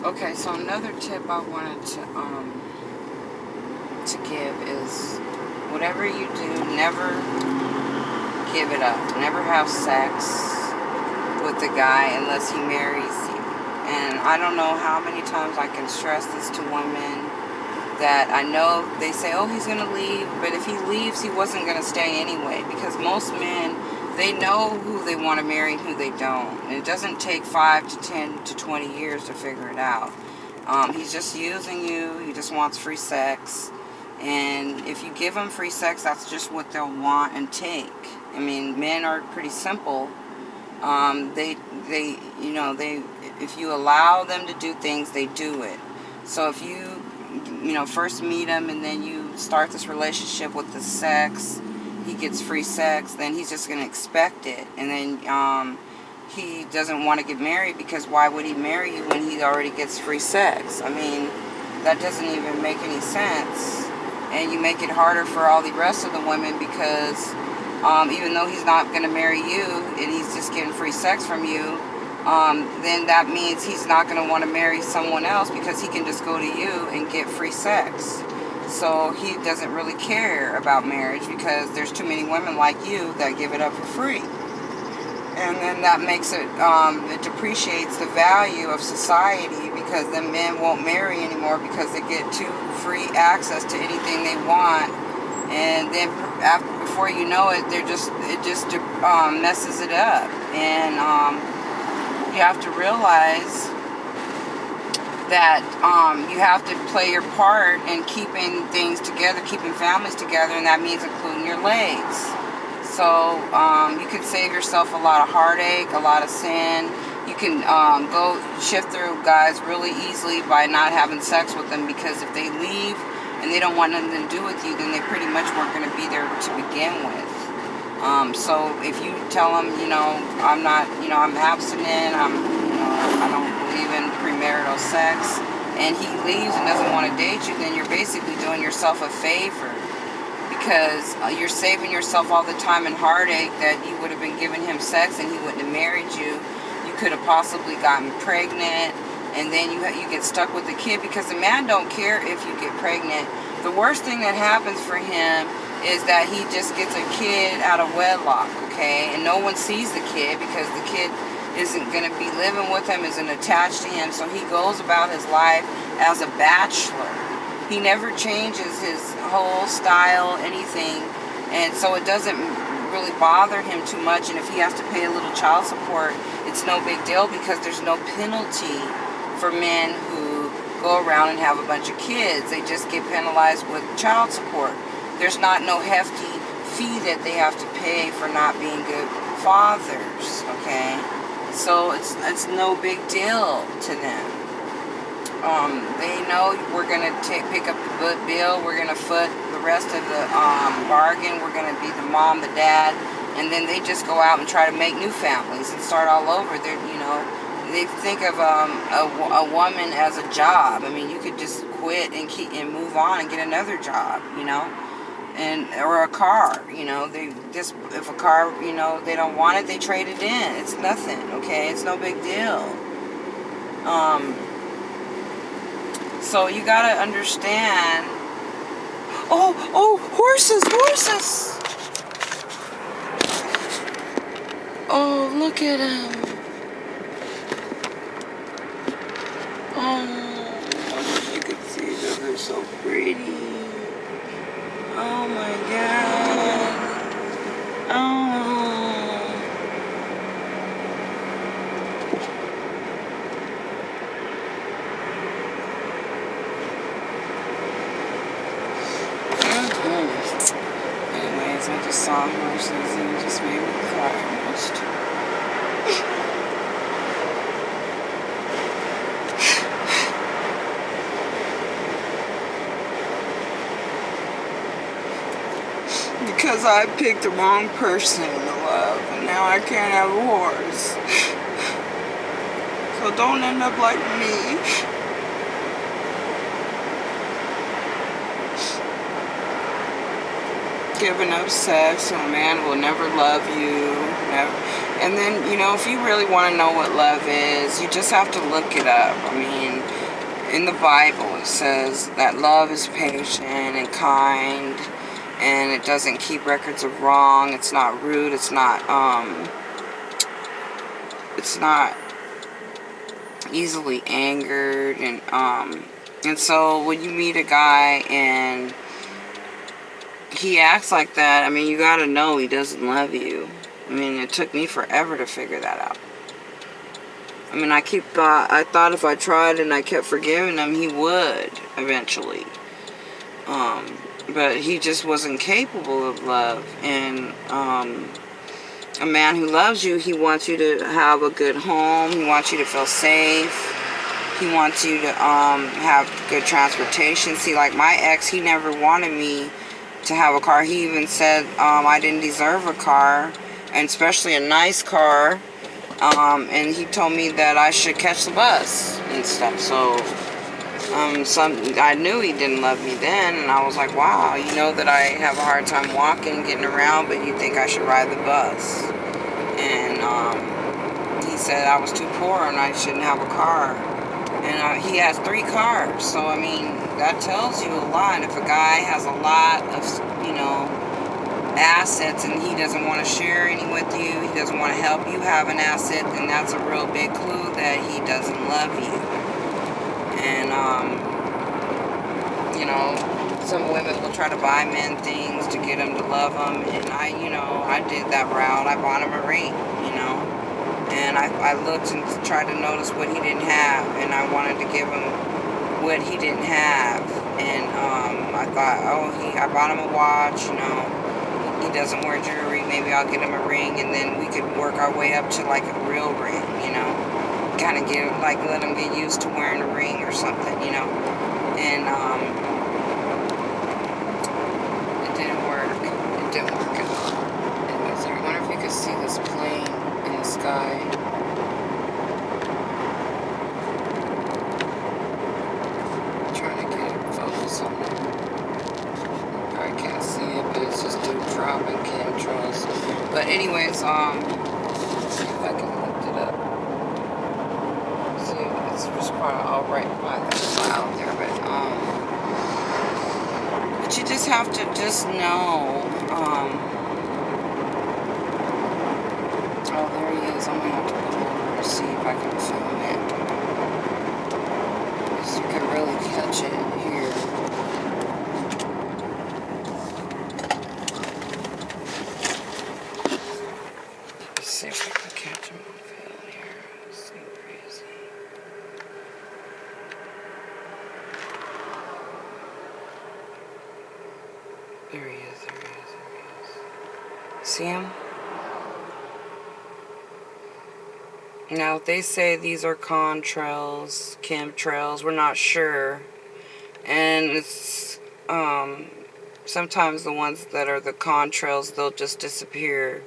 Okay, so another tip I wanted to give is whatever you do, never give it up. Never have sex with the guy unless he marries you. And I don't know how many times I can stress this to women that I know they say, oh, he's going to leave, but if he leaves, he wasn't going to stay anyway, because most men, they know who they want to marry and who they don't. And it doesn't take 5 to 10 to 20 years to figure it out. He's just using you. He just wants free sex. And if you give them free sex, that's just what they'll want and take. I mean, men are pretty simple. If you allow them to do things, they do it. So if you first meet him and then you start this relationship with the sex, he gets free sex, then he's just going to expect it. And then he doesn't want to get married, because why would he marry you when he already gets free sex? I mean, that doesn't even make any sense. And you make it harder for all the rest of the women, because even though he's not going to marry you and he's just getting free sex from you, then that means he's not going to want to marry someone else, because he can just go to you and get free sex. So he doesn't really care about marriage, because there's too many women like you that give it up for free. And then that makes it, it depreciates the value of society, because the men won't marry anymore because they get too free access to anything they want. And then before you know it, it just messes it up. And you have to realize that you have to play your part in keeping things together, keeping families together, and that means including your legs. So you can save yourself a lot of heartache, a lot of sin. You can go shift through guys really easily by not having sex with them, because if they leave and they don't want nothing to do with you, then they pretty much weren't going to be there to begin with. So if you tell them, I'm not, I'm abstinent, I don't believe in premarital sex, and he leaves and doesn't want to date you, then you're basically doing yourself a favor, because you're saving yourself all the time and heartache that you would have been giving him sex and he wouldn't have married you. You could have possibly gotten pregnant, and then you get stuck with the kid, because the man don't care if you get pregnant. The worst thing that happens for him is that he just gets a kid out of wedlock, okay? And no one sees the kid, because the kid isn't going to be living with him, isn't attached to him, so he goes about his life as a bachelor. He never changes his whole style, anything, and so it doesn't really bother him too much. And if he has to pay a little child support, it's no big deal, because there's no penalty for men who go around and have a bunch of kids. They just get penalized with child support. There's not no hefty fee that they have to pay for not being good fathers, okay? So it's no big deal to them. They know we're going to pick up the bill, we're going to foot the rest of the bargain, we're going to be the mom, the dad, and then they just go out and try to make new families and start all over. They think of a woman as a job. I mean, you could just quit and move on and get another job, or a car, they just, if a car, they don't want it, they trade it in. It's nothing, okay? It's no big deal. So you gotta understand. Oh, horses. Oh, look at him. Oh, you can see them, they're so pretty. Oh my God. Anyways, I just saw horses and it just made me cry almost. because I picked the wrong person to love, and now I can't have a horse. So don't end up like me. Giving up sex, so a man will never love you. Never. And then, you know, if you really want to know what love is, you just have to look it up. I mean, in the Bible it says that love is patient and kind, and it doesn't keep records of wrong. It's not rude. It's not easily angered, and so when you meet a guy and he acts like that, I mean, you gotta know he doesn't love you. I mean, it took me forever to figure that out. I mean, I thought if I tried and I kept forgiving him, he would eventually. But he just wasn't capable of love. And a man who loves you, he wants you to have a good home. He wants you to feel safe. He wants you to have good transportation. See, like my ex, he never wanted me to have a car. He even said I didn't deserve a car, and especially a nice car. And he told me that I should catch the bus and stuff. So I knew he didn't love me then, and I was like, wow, you know that I have a hard time walking, getting around, but you think I should ride the bus. And he said I was too poor and I shouldn't have a car. And he has 3 cars, so I mean, that tells you a lot. If a guy has a lot of, you know, assets and he doesn't want to share any with you, he doesn't want to help you have an asset, then that's a real big clue that he doesn't love you. And, you know, some women will try to buy men things to get them to love them, and I did that route. I bought him a ring, you know. And I looked and tried to notice what he didn't have, and I wanted to give him what he didn't have. And I thought, I bought him a watch, you know. He doesn't wear jewelry, maybe I'll get him a ring, and then we could work our way up to like a real ring, you know. Kind of let him get used to wearing a ring or something, you know. And it didn't work. It didn't work at all. Anyways, I wonder if you could see this plane in the sky. I'm trying to get it focused on it. I can't see it, but it's just dropping chemtrails. But anyways, see if I can lift it up. See, it's just probably all right by the cloud there, but you just have to just know. Oh, there he is. I'm gonna have to go over and see if I can film it. Because you can really catch it here. Let's see if I can catch him on film here. Let's see where he is. There he is, there he is, there he is. See him? Now, they say these are contrails, chemtrails, we're not sure. And it's, sometimes the ones that are the contrails, they'll just disappear.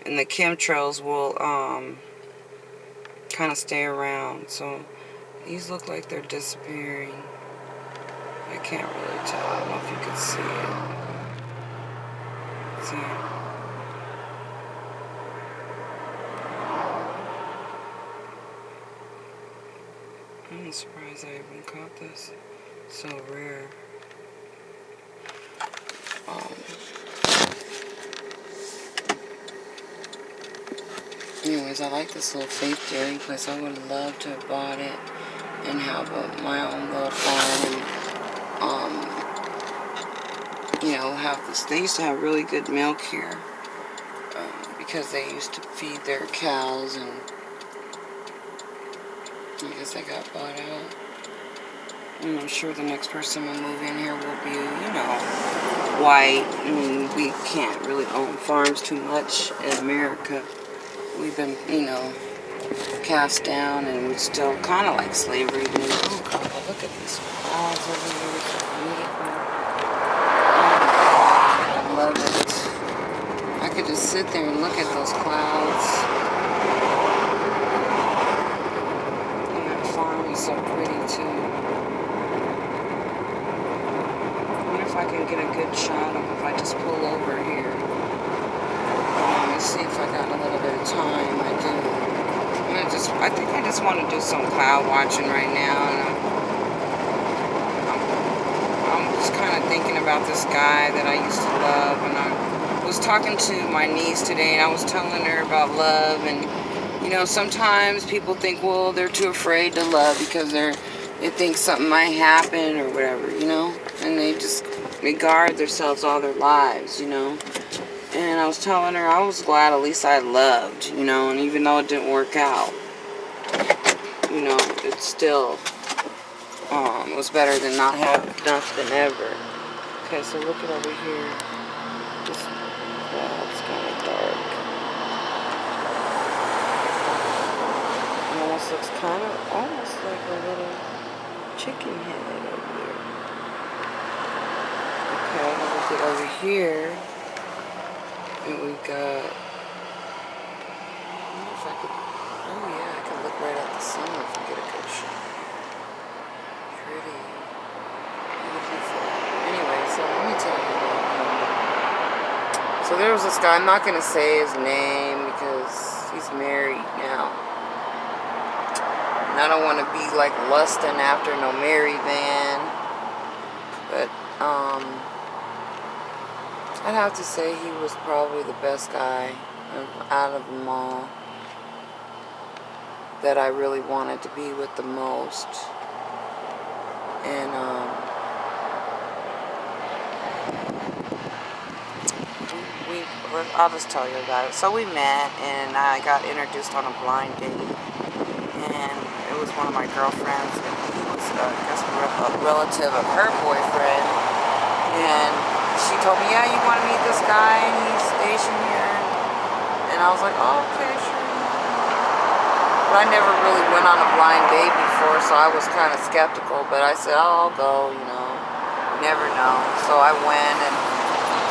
And the chemtrails will, kind of stay around. So, these look like they're disappearing. I can't really tell. I don't know if you can see it. See? I'm surprised I even caught this. It's so rare. Anyways, I like this little faith dairy place. I would love to have bought it and have my own little farm and, you know, have this. They used to have really good milk here because they used to feed their cows, and I guess they got bought out. And I'm sure the next person to move in here will be, you know, white. I mean, we can't really own farms too much in America. We've been, you know, cast down, and we're still kind of like slavery. Oh, God, look at these walls over here. So beautiful. Oh, I love it. could just sit there and look at those clouds. And that farm is so pretty too. I wonder if I can get a good shot of if I just pull over here. Let me see if I got a little bit of time. I do. I think I just want to do some cloud watching right now, and I'm just kind of thinking about this guy that I used to love, and I was talking to my niece today, and I was telling her about love, and you know, sometimes people think, well, they're too afraid to love because they think something might happen or whatever, you know, and they guard themselves all their lives, you know. And I was telling her I was glad at least I loved, you know, and even though it didn't work out, you know, it still was better than not having nothing ever. Okay, so looking over here, this cloud's kind of dark. It almost looks almost like a little chicken head over there. Okay, now look at over here, and we got, I wonder if I could, oh yeah, I can look right at the sun if I get a good shot. Pretty. Beautiful. Anyway, so let me tell you about him. So there was this guy, I'm not going to say his name because he's married now. And I don't want to be like lusting after no married man. But, I'd have to say he was probably the best guy out of them all that I really wanted to be with the most. And I'll just tell you about it. So we met, and I got introduced on a blind date, and it was one of my girlfriends, and he was, I guess, a relative of her boyfriend, and she told me, yeah, you want to meet this guy, and he's stationed here, and I was like, oh, okay, sure. But I never really went on a blind date before, so I was kind of skeptical, but I said, oh, I'll go, you know, you never know. So I went, and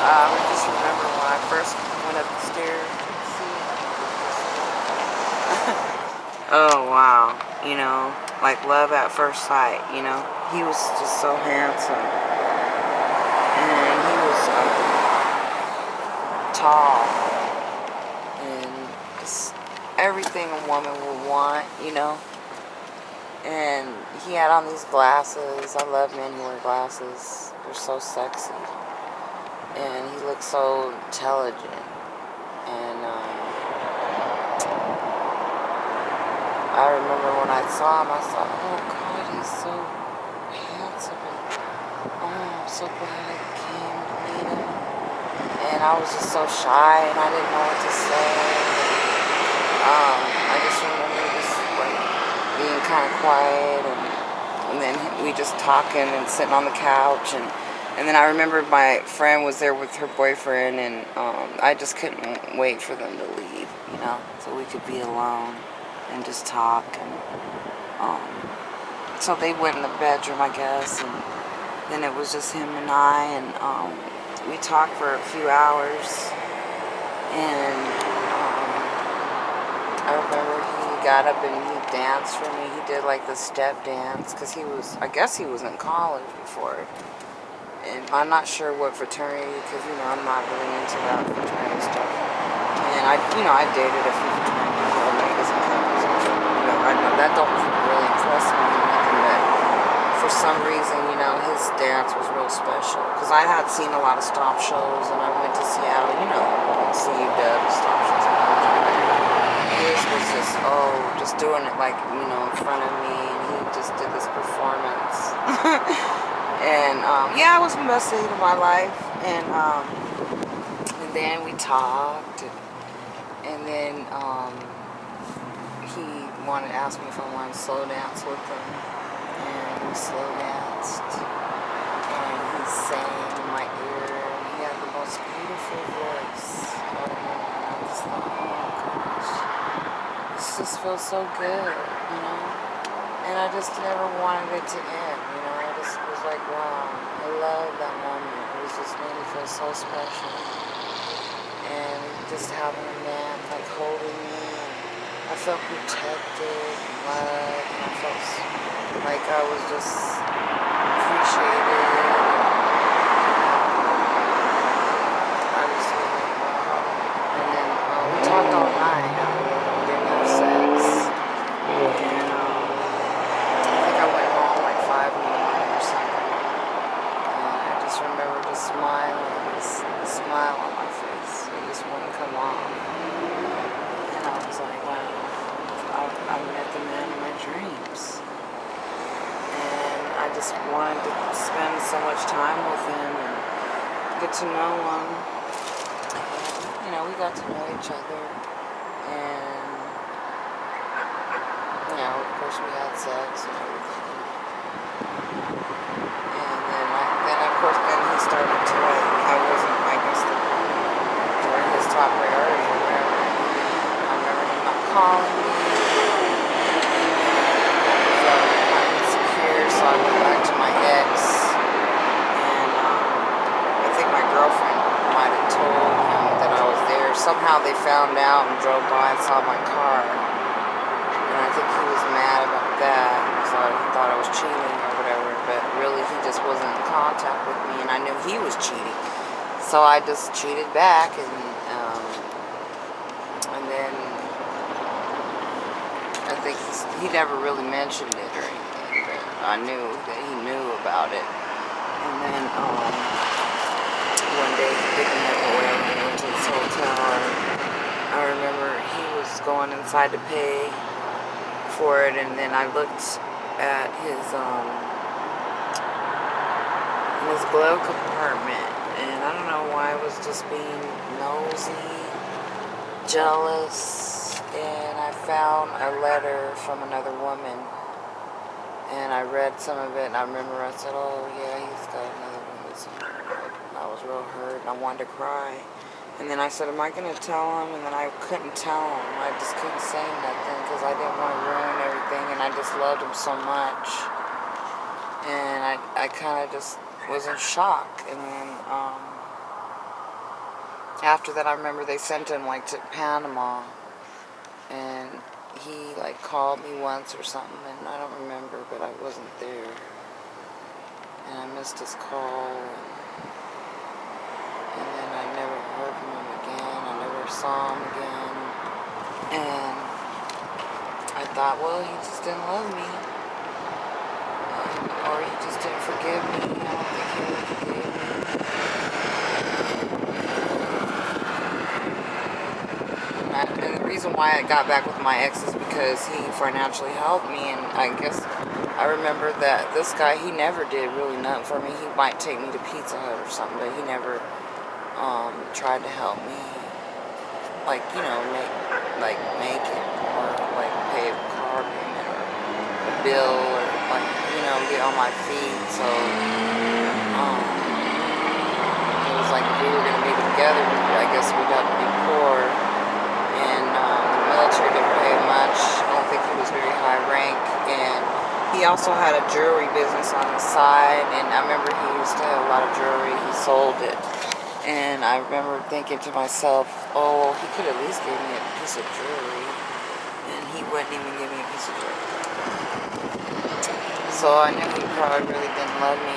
I just remember when I first went up the stairs. Oh, wow, you know, like love at first sight, you know. He was just so handsome, and he was tall, and just everything a woman would want, you know. And he had on these glasses. I love men who wear glasses. They're so sexy. And he looked so intelligent. And I remember when I saw him, I thought, oh God, he's so handsome. And, I'm so glad I came to meet him. And I was just so shy, and I didn't know what to say. I just remember just like being kind of quiet, and then we just talking and sitting on the couch, and then I remember my friend was there with her boyfriend, and I just couldn't wait for them to leave, you know, so we could be alone and just talk. And so they went in the bedroom, I guess, and then it was just him and I, and we talked for a few hours, and I remember he got up and he danced for me. He did like the step dance, because I guess he was in college before. And I'm not sure what fraternity, because, you know, I'm not really into that fraternity stuff. And I dated a few fraternity ladies and couples. You know, I know that don't really impress me or nothing, but for some reason, you know, his dance was real special. Because I had seen a lot of stop shows, and I went to Seattle, you know, CUW stop shows. His was just doing it like, you know, in front of me, and he just did this performance. And yeah, it was the best date of my life. And then we talked, and then he wanted to ask me if I wanted to slow dance with him, and we slow danced, and he sang in my ear, and he had the most beautiful voice. And I just thought, oh my gosh, this just feels so good, you know. And I just never wanted it to end, you know. I just was like, wow, I love that moment. It was just made me feel so special. And just having a man like holding me. I felt protected, loved, and I felt like I was just appreciated. I was really loved. And then we talked all night. We didn't have sex. And I think I went home like 5 in the morning or something. And I just remember just smiling, this smile on my face. It just wouldn't come off. And I was like, wow, I met the man of my dreams. And I just wanted to spend so much time with him and get to know him. And, you know, we got to know each other. And, you know, of course we had sex and everything. And then of course, he started to like, I wasn't, I guess, his top priority or whatever. I remember him not calling me. I felt kind of insecure, so I went back to my ex. And I think my girlfriend might have told him that I was there. Somehow they found out and drove by and saw my car. And I think he was mad about that. So he thought I was cheating or whatever. But really, he just wasn't in contact with me. And I knew he was cheating. So I just cheated back. And then I think he never really mentioned it or anything. But I knew that he knew about it. And then one day he picked me up or whatever and went to his hotel. I remember he was going inside to pay for it, and then I looked at his glove compartment, and I don't know why I was just being nosy, jealous, and I found a letter from another woman, and I read some of it, and I remember I said, oh yeah, he's got another woman somewhere. I was real hurt, and I wanted to cry. And then I said, am I going to tell him? And then I couldn't tell him. I just couldn't say nothing because I didn't want to ruin everything. And I just loved him so much. And I kind of just was in shock. And then after that, I remember they sent him like to Panama. And he like called me once or something. And I don't remember, but I wasn't there. And I missed his call. And then I never heard from him again. I never saw him again. And I thought, well, he just didn't love me. Or he just didn't forgive me. I don't think he really forgave me. And the reason why I got back with my ex is because he financially helped me. And I guess I remember that this guy, he never did really nothing for me. He might take me to Pizza Hut or something, but he never tried to help me, like, you know, make it, or like pay a car payment or a bill, or like, you know, get on my feet. So it was like if we were gonna be together, I guess we'd have to be poor. And the military didn't pay much. I don't think he was very high rank, and he also had a jewelry business on the side. And I remember he used to have a lot of jewelry. He sold it. And I remember thinking to myself, oh, he could at least give me a piece of jewelry. And he wouldn't even give me a piece of jewelry. So I knew he probably really didn't love me.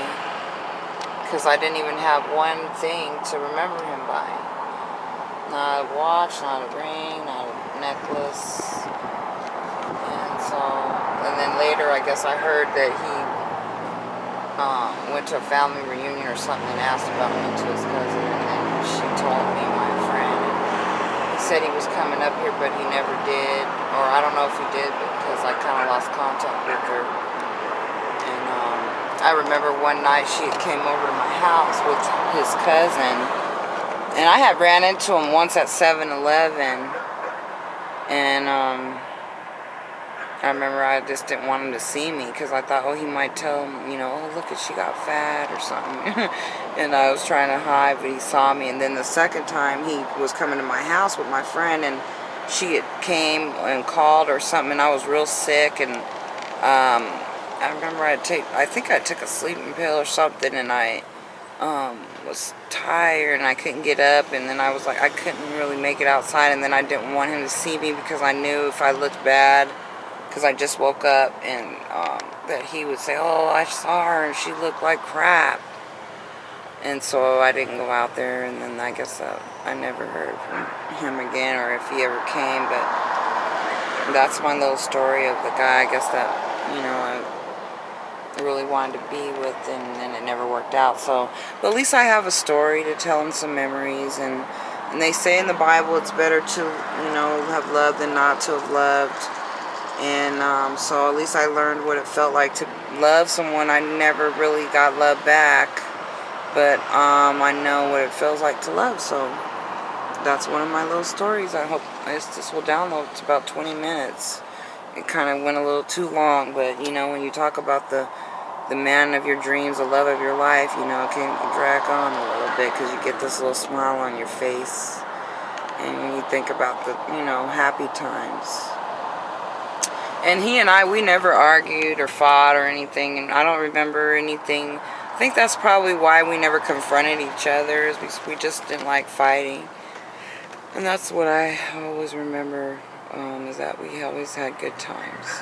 Because I didn't even have one thing to remember him by. Not a watch, not a ring, not a necklace. And then later I guess I heard that he went to a family reunion or something and asked about me to his cousin, and then she told me, my friend, and he said he was coming up here, but he never did, or I don't know if he did, because I kind of lost contact with her. And I remember one night she came over to my house with his cousin, and I had ran into him once at 7-Eleven, and I remember I just didn't want him to see me because I thought, oh, he might tell him, you know, oh, look at, she got fat or something. And I was trying to hide, but he saw me. And then the second time he was coming to my house with my friend, and she had came and called or something, and I was real sick. And I remember I think I took a sleeping pill or something, and I was tired and I couldn't get up, and then I was like, I couldn't really make it outside, and then I didn't want him to see me because I knew if I looked bad, because I just woke up, and that he would say, oh, I saw her and she looked like crap. And so I didn't go out there, and then I guess I never heard from him again, or if he ever came. But that's my little story of the guy, I guess, that, I really wanted to be with, and then it never worked out. So, but at least I have a story to tell him, some memories, and they say in the Bible it's better to, have loved than not to have loved. And so at least I learned what it felt like to love someone. I never really got love back, but I know what it feels like to love. So that's one of my little stories. I hope this will download. It's about 20 minutes. It kind of went a little too long, but when you talk about the man of your dreams, the love of your life, it can drag on a little bit, because you get this little smile on your face, and when you think about the happy times. And he and I, we never argued or fought or anything, and I don't remember anything. I think that's probably why we never confronted each other, is because we just didn't like fighting. And that's what I always remember, is that we always had good times.